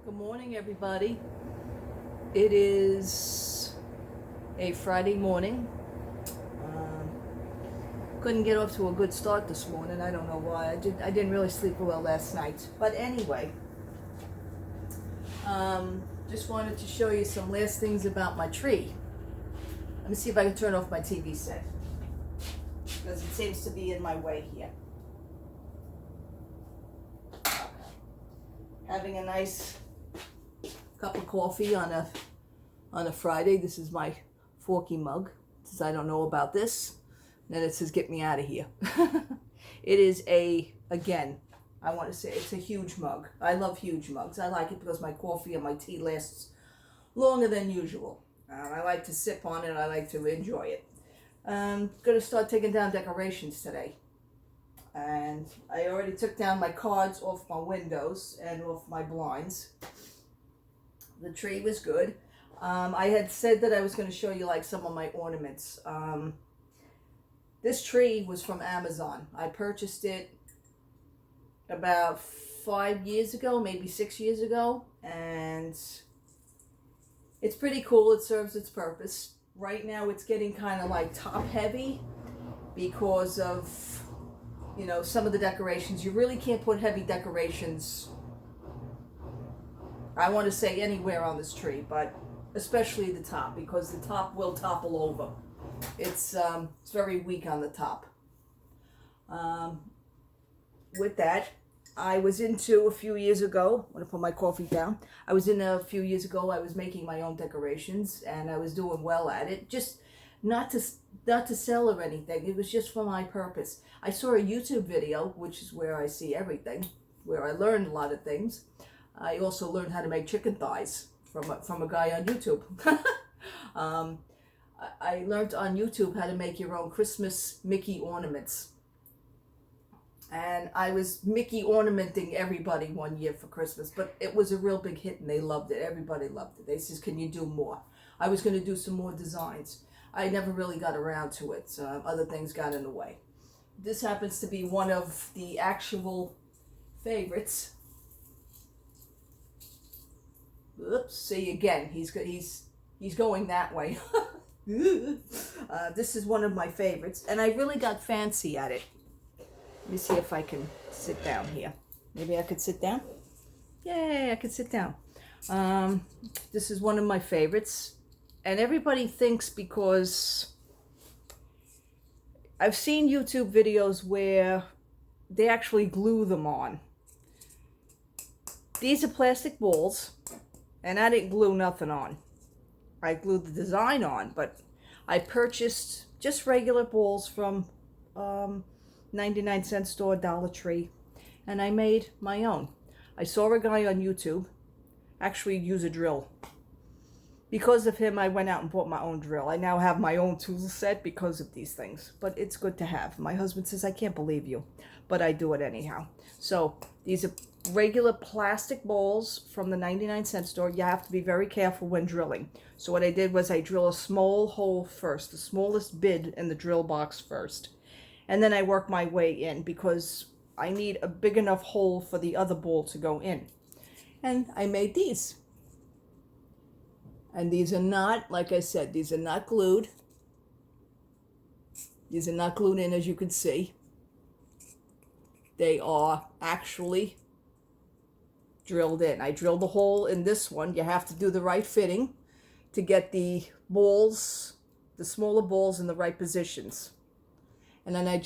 Good morning, everybody. It is a Friday morning. Um, couldn't get off to a good start this morning. I don't know why. I didn't really sleep well last night. But anyway, just wanted to show you some last things about my tree. Let me see if I can turn off my TV set because it seems to be in my way here. Having a nice cup of coffee on a Friday. This is my Forky mug. It says I don't know about this. Then it says get me out of here. It is again, I want to say it's a huge mug. I love huge mugs. I like it because my coffee and my tea lasts longer than usual. I like to sip on it. I like to enjoy it. I'm going to start taking down decorations today. And I already took down my cards off my windows and off my blinds. The tree was good. I had said that I was going to show you like some of my ornaments. This tree was from Amazon. I purchased it about 5 years ago, maybe 6 years ago, and it's pretty cool. It serves its purpose. Right now it's getting kind of like top heavy because of, some of the decorations. You really can't put heavy decorations, I want to say, anywhere on this tree, but especially the top, because the top will topple over. It's very weak on the top. With that, I was into a few years ago. I'm going to put my coffee down. I was making my own decorations, and I was doing well at it. Just not to sell or anything. It was just for my purpose. I saw a YouTube video, which is where I see everything, where I learned a lot of things. I also learned how to make chicken thighs from a guy on YouTube. I learned on YouTube how to make your own Christmas Mickey ornaments. And I was Mickey ornamenting everybody one year for Christmas, but it was a real big hit and they loved it. Everybody loved it. They says, can you do more? I was going to do some more designs. I never really got around to it. Other things got in the way. This happens to be one of the actual favorites. Oops, see again, he's going that way. This is one of my favorites, and I really got fancy at it. Let me see if I can sit down here. Maybe I could sit down? Yay, I could sit down. This is one of my favorites, and everybody thinks, because I've seen YouTube videos where they actually glue them on. These are plastic balls. And I didn't glue nothing on. I glued the design on, but I purchased just regular balls from 99-cent store, Dollar Tree, and I made my own. I saw a guy on YouTube actually use a drill. Because of him, I went out and bought my own drill. I now have my own tool set because of these things, but it's good to have. My husband says, I can't believe you, but I do it anyhow. So these are regular plastic balls from the 99-cent store. You have to be very careful when drilling. So what I did was I drill a small hole first, the smallest bit in the drill box first. And then I work my way in because I need a big enough hole for the other ball to go in. And I made these. And these are not, like I said, these are not glued. These are not glued in, as you can see. They are actually drilled in. I drilled the hole in this one. You have to do the right fitting to get the balls, the smaller balls, in the right positions. And then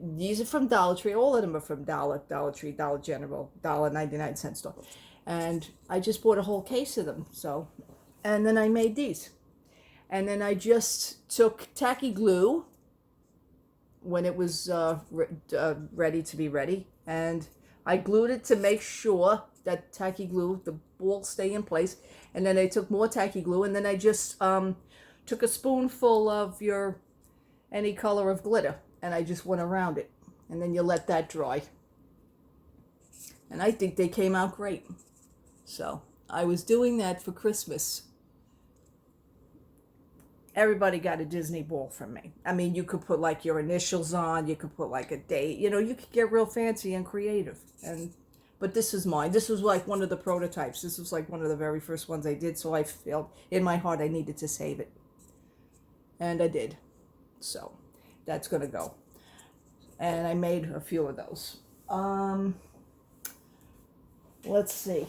these are from Dollar Tree. All of them are from Dollar Tree, Dollar General, Dollar 99-cent store. And I just bought a whole case of them. And then I made these. And then I just took tacky glue when it was ready to be ready. And I glued it to make sure that tacky glue, the balls stay in place. And then I took more tacky glue, and then I just took a spoonful of any color of glitter, and I just went around it. And then you let that dry. And I think they came out great. So I was doing that for Christmas. Everybody got a Disney ball from me. I mean, you could put like your initials on, you could put like a date, you could get real fancy and creative. And But this is mine. This was like one of the prototypes. This was like one of the very first ones I did. So I felt in my heart I needed to save it. And I did. So that's going to go. And I made a few of those. Let's see.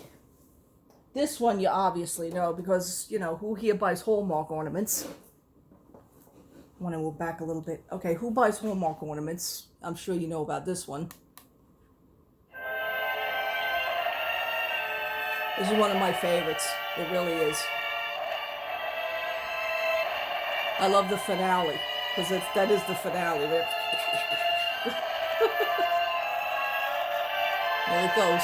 This one you obviously know because, you know, who here buys Hallmark ornaments? I want to move back a little bit. Okay, who buys Hallmark ornaments? I'm sure you know about this one. This is one of my favorites. It really is. I love the finale because that is the finale. There it goes.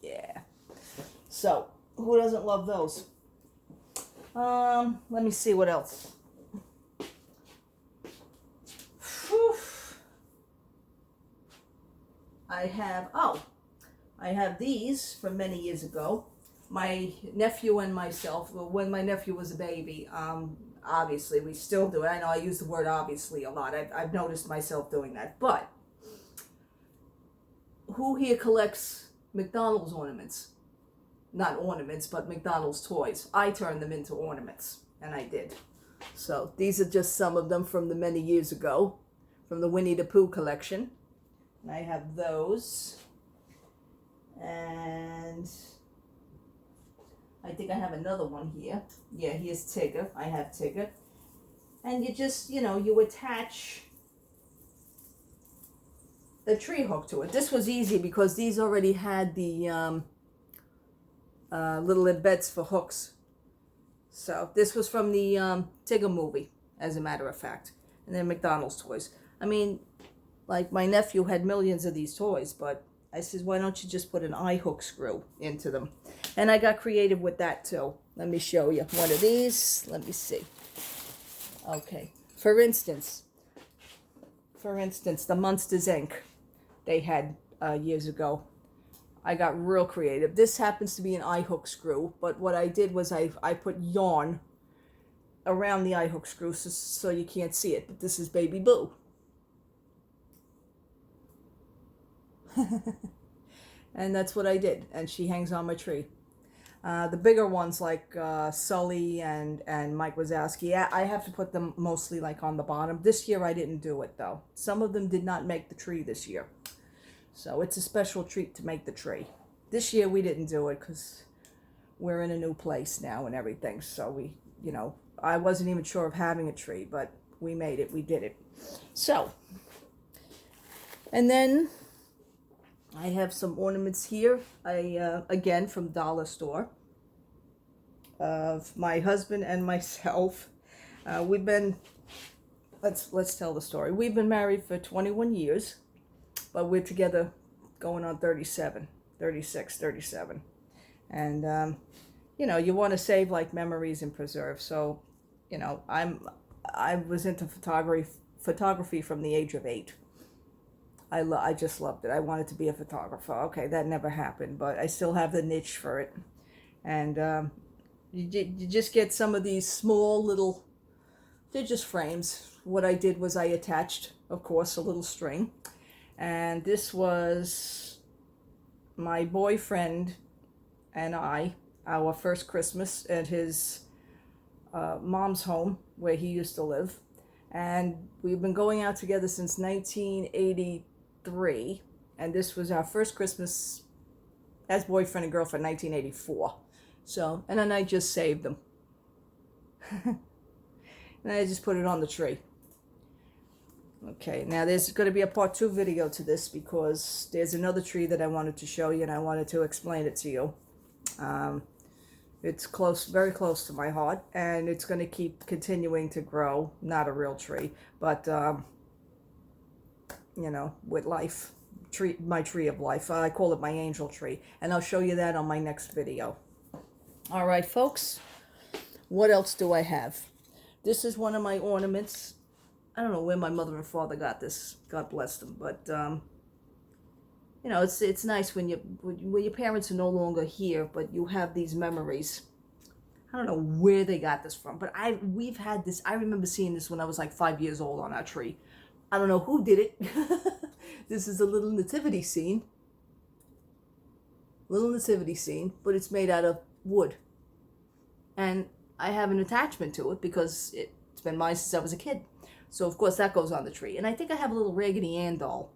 Yeah. So, who doesn't love those? Let me see what else. Whew. I have these from many years ago. My nephew and myself, when my nephew was a baby, obviously we still do it. I know I use the word obviously a lot. I've noticed myself doing that. But who here collects McDonald's ornaments? Not ornaments, but McDonald's toys. I turned them into ornaments, and I did. So these are just some of them from the many years ago, from the Winnie the Pooh collection. And I have those. And I think I have another one here. Yeah, here's Tigger. I have Tigger. And you just, you know, you attach the tree hook to it. This was easy because these already had the little embeds for hooks. So this was from the Tigger movie, as a matter of fact. And then McDonald's toys. I mean, like my nephew had millions of these toys, but I says, why don't you just put an eye hook screw into them? And I got creative with that too. Let me show you one of these. Let me see. Okay. For instance, the Monsters Inc. they had years ago. I got real creative. This happens to be an eye hook screw, but what I did was I put yarn around the eye hook screw so you can't see it. But this is Baby Boo. And that's what I did. And she hangs on my tree. The bigger ones like Sully and Mike Wazowski, I have to put them mostly like on the bottom. This year I didn't do it though. Some of them did not make the tree this year. So it's a special treat to make the tree. This year we didn't do it because we're in a new place now and everything. So we, you know, I wasn't even sure of having a tree, but we made it. We did it. So, and then I have some ornaments here. Again, from Dollar Store. Of my husband and myself. We've been, let's tell the story. We've been married for 21 years. But we're together going on 37. And, you know, you want to save like memories and preserve. So, you know, I was into photography from the age of 8. I just loved it. I wanted to be a photographer. Okay, that never happened, but I still have the niche for it. And you just get some of these small little, they're just frames. What I did was I attached, of course, a little string. And this was my boyfriend and I, our first Christmas at his mom's home where he used to live. And we've been going out together since 1983. And this was our first Christmas as boyfriend and girlfriend, 1984. So, and then I just saved them. And I just put it on the tree. Okay, now there's going to be a part 2 video to this because there's another tree that I wanted to show you and I wanted to explain it to you. It's close, very close to my heart, and it's going to keep continuing to grow. Not a real tree, but, you know, with life. My tree of life. I call it my angel tree, and I'll show you that on my next video. All right, folks, what else do I have? This is one of my ornaments. I don't know where my mother and father got this. God bless them. But, you you know, it's nice when your parents are no longer here, but you have these memories. I don't know where they got this from, but we've had this. I remember seeing this when I was like 5 years old on our tree. I don't know who did it. This is a little nativity scene. Little nativity scene, but it's made out of wood. And I have an attachment to it because it's been mine since I was a kid. So of course that goes on the tree. And I think I have a little Raggedy Ann doll.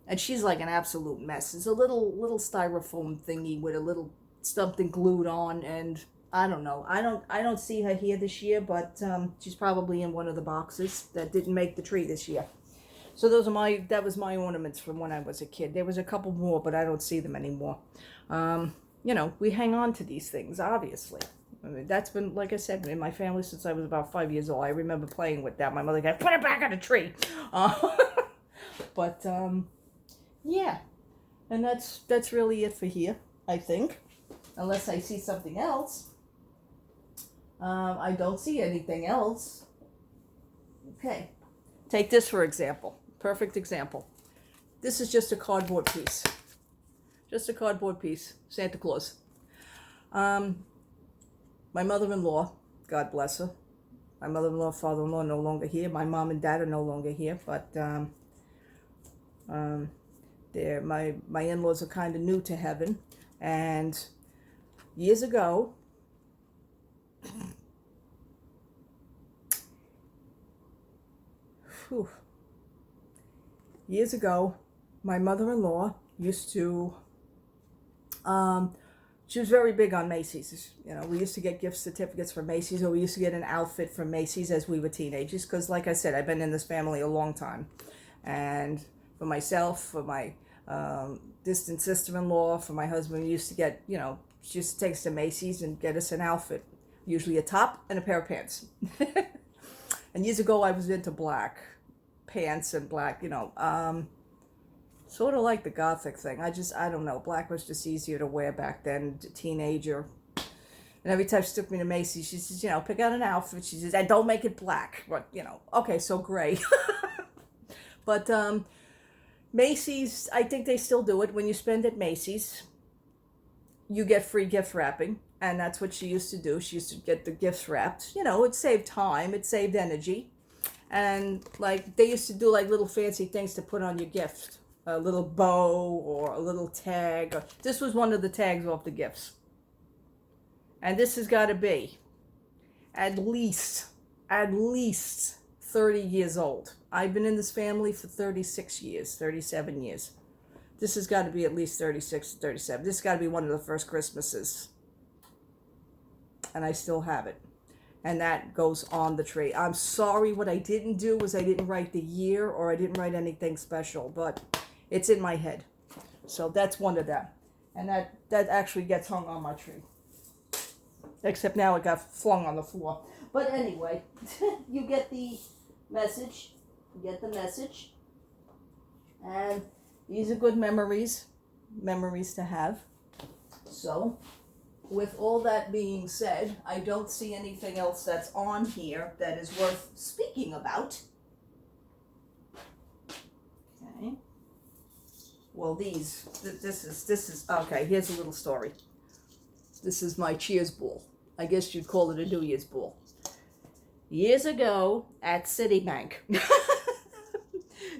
And she's like an absolute mess. It's a little styrofoam thingy with a little something glued on, and I don't know. I don't see her here this year, but she's probably in one of the boxes that didn't make the tree this year. So that was my ornaments from when I was a kid. There was a couple more, but I don't see them anymore. You know, we hang on to these things, obviously. I mean, that's been, like I said, in my family since I was about 5 years old. I remember playing with that. My mother got, put it back on the tree. But, yeah. And that's really it for here, I think. Unless I see something else. I don't see anything else. Okay. Take this for example. Perfect example. This is just a cardboard piece. Just a cardboard piece. Santa Claus. My mother-in-law, God bless her. My mother-in-law, father-in-law no longer here. My mom and dad are no longer here, but my in-laws are kind of new to heaven. And years ago, my mother-in-law used to, she was very big on Macy's. You know, we used to get gift certificates from Macy's, or we used to get an outfit from Macy's as we were teenagers. Because, like I said, I've been in this family a long time. And for myself, for my distant sister-in-law, for my husband, we used to get, you know, she used to take us to Macy's and get us an outfit. Usually a top and a pair of pants. And years ago, I was into black pants and black, you know, sort of like the gothic thing. I don't know. Black was just easier to wear back then, teenager. And every time she took me to Macy's, she says, you know, pick out an outfit. She says, and don't make it black. But, you know, okay, so gray. But Macy's, I think they still do it. When you spend at Macy's, you get free gift wrapping. And that's what she used to do. She used to get the gifts wrapped. You know, it saved time. It saved energy. And, like, they used to do, like, little fancy things to put on your gift. A little bow or a little tag. This was one of the tags off the gifts. And this has got to be at least 30 years old. I've been in this family for 36 years, 37 years. This has got to be at least 36, 37. This has got to be one of the first Christmases. And I still have it. And that goes on the tree. I'm sorry, what I didn't do was I didn't write the year, or I didn't write anything special, but it's in my head. So that's one of them. And that actually gets hung on my tree. Except now it got flung on the floor. But anyway, you get the message. You get the message. And these are good memories to have. So, with all that being said, I don't see anything else that's on here that is worth speaking about. Okay. Well, this is, okay, here's a little story. This is my Cheers ball. I guess you'd call it a New Year's ball. Years ago at Citibank,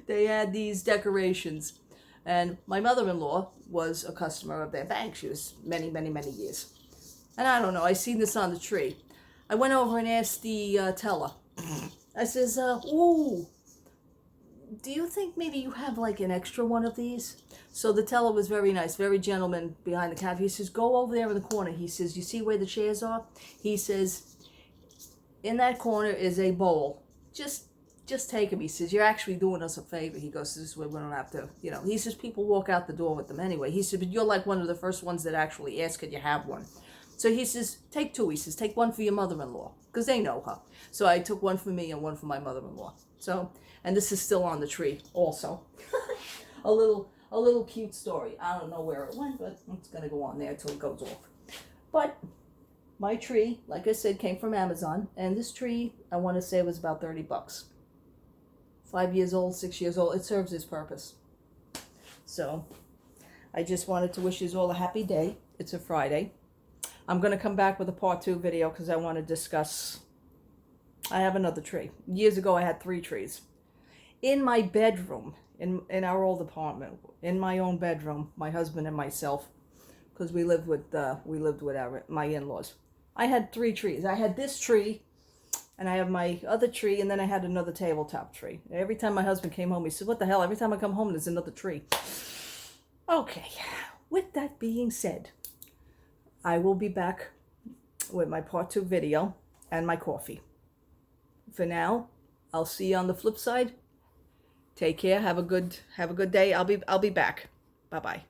they had these decorations. And my mother-in-law was a customer of their bank. She was many, many, many years. And I don't know, I seen this on the tree. I went over and asked the teller. I says, ooh, do you think maybe you have like an extra one of these? So the teller was very nice, very gentleman behind the counter. He says, go over there in the corner. He says, you see where the chairs are? He says, in that corner is a bowl. Just take them. He says, you're actually doing us a favor. He goes, this is where we don't have to, you know. He says, people walk out the door with them anyway. He said, but you're like one of the first ones that actually ask, could you have one? So he says, take two. He says, take one for your mother-in-law, because they know her. So I took one for me and one for my mother-in-law. So, and this is still on the tree also. a little cute story. I don't know where it went, but it's going to go on there until it goes off. But my tree, like I said, came from Amazon. And this tree, I want to say, was about $30. 5 years old, 6 years old. It serves its purpose. So, I just wanted to wish you all a happy day. It's a Friday. I'm going to come back with a part 2 video because I want to discuss, I have another tree. Years ago I had 3 trees. In my bedroom, in our old apartment, in my own bedroom, my husband and myself, because we lived with my in-laws. I had 3 trees. I had this tree, and I have my other tree, and then I had another tabletop tree. Every time my husband came home, he said, "What the hell? Every time I come home, there's another tree." Okay, with that being said, I will be back with my part 2 video and my coffee. For now, I'll see you on the flip side. Take care. Have a good day. I'll be back. Bye-bye.